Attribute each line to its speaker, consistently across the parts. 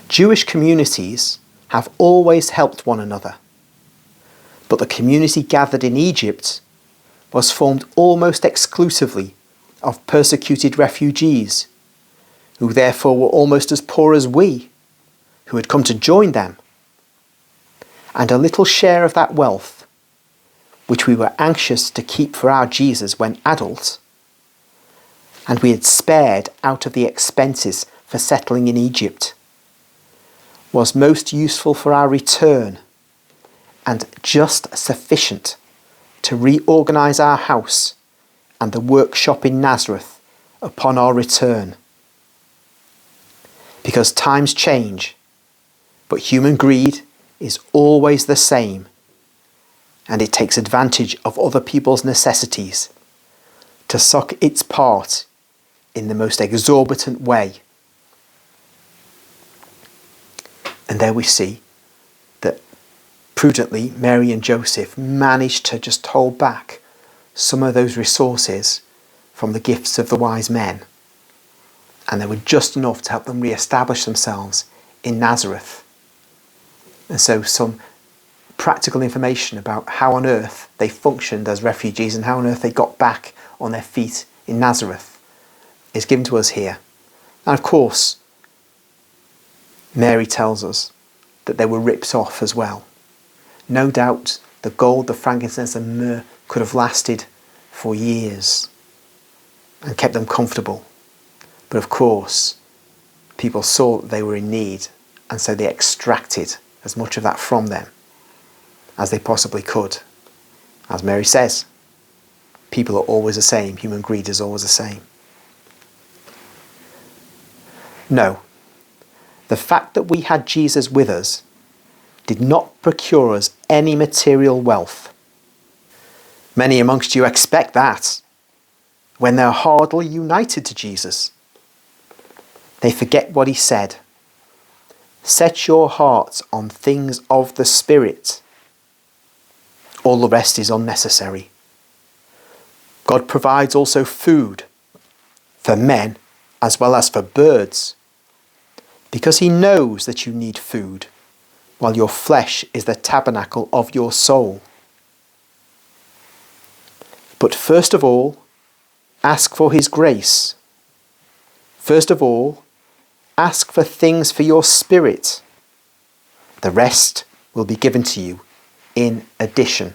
Speaker 1: Jewish communities have always helped one another, but the community gathered in Egypt was formed almost exclusively of persecuted refugees, who therefore were almost as poor as we, who had come to join them. And a little share of that wealth, which we were anxious to keep for our Jesus when adult, and we had spared out of the expenses for settling in Egypt, was most useful for our return and just sufficient to reorganise our house and the workshop in Nazareth upon our return. Because times change, but human greed is always the same, and it takes advantage of other people's necessities to suck its part in the most exorbitant way. And there we see that prudently Mary and Joseph managed to just hold back some of those resources from the gifts of the wise men, and they were just enough to help them re-establish themselves in Nazareth. And so some practical information about how on earth they functioned as refugees and how on earth they got back on their feet in Nazareth is given to us here. And of course, Mary tells us that they were ripped off as well. No doubt the gold, the frankincense and myrrh could have lasted for years and kept them comfortable. But of course, people saw that they were in need, and so they extracted as much of that from them as they possibly could. As Mary says, people are always the same. Human greed is always the same. No, the fact that we had Jesus with us did not procure us any material wealth. Many amongst you expect that when they're hardly united to Jesus. They forget what he said. Set your hearts on things of the Spirit. All the rest is unnecessary. God provides also food for men as well as for birds, because he knows that you need food, while your flesh is the tabernacle of your soul. But first of all, ask for his grace. First of all, ask for things for your spirit. The rest will be given to you in addition.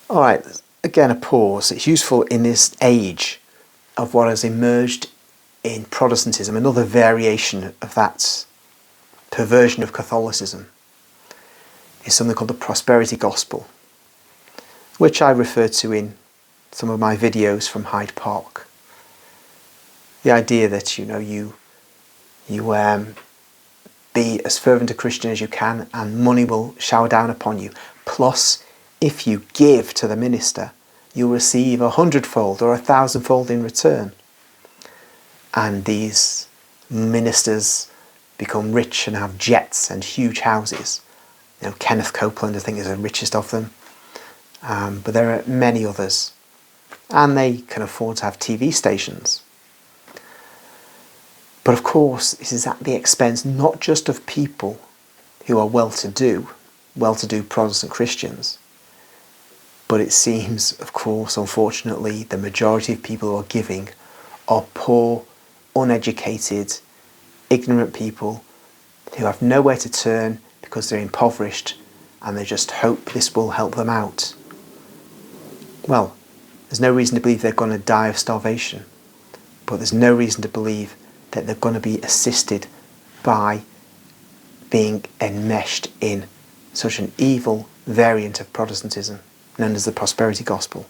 Speaker 1: All right, again a pause. It's useful in this age of what has emerged in Protestantism, another variation of that perversion of Catholicism, is something called the prosperity gospel, which I refer to in some of my videos from Hyde Park. The idea that you be as fervent a Christian as you can and money will shower down upon you. Plus, if you give to the minister, you'll receive 100-fold or 1,000-fold in return. And these ministers become rich and have jets and huge houses. Kenneth Copeland, I think, is the richest of them. But there are many others. And they can afford to have TV stations. But of course, this is at the expense not just of people who are well-to-do Protestant Christians, but it seems, of course, unfortunately, the majority of people who are giving are poor, uneducated, ignorant people who have nowhere to turn because they're impoverished and they just hope this will help them out. Well, there's no reason to believe they're going to die of starvation, but there's no reason to believe that they're going to be assisted by being enmeshed in such an evil variant of Protestantism known as the prosperity gospel.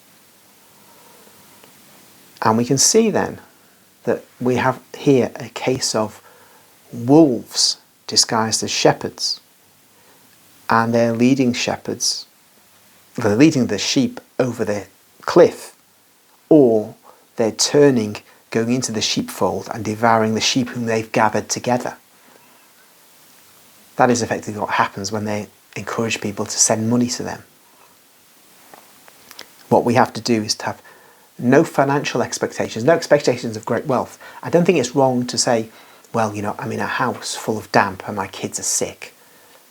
Speaker 1: And we can see then that we have here a case of wolves disguised as shepherds, and they're leading the sheep over the cliff, or they're going into the sheepfold and devouring the sheep whom they've gathered together. That is effectively what happens when they encourage people to send money to them. What we have to do is to have no financial expectations, no expectations of great wealth. I don't think it's wrong to say, well, I'm in a house full of damp and my kids are sick,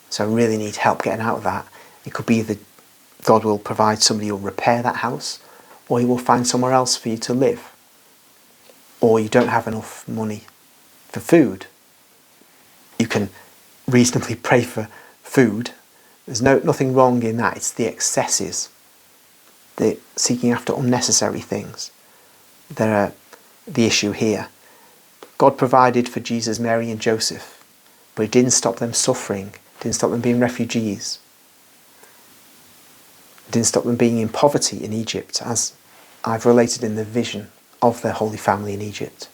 Speaker 1: so I really need help getting out of that. It could be that God will provide somebody who will repair that house, or he will find somewhere else for you to live. Or you don't have enough money for food. You can reasonably pray for food. There's nothing wrong in that. It's the excesses, the seeking after unnecessary things that are the issue here. God provided for Jesus, Mary and Joseph, but it didn't stop them suffering, didn't stop them being refugees. It didn't stop them being in poverty in Egypt, as I've related in the vision of the Holy Family in Egypt.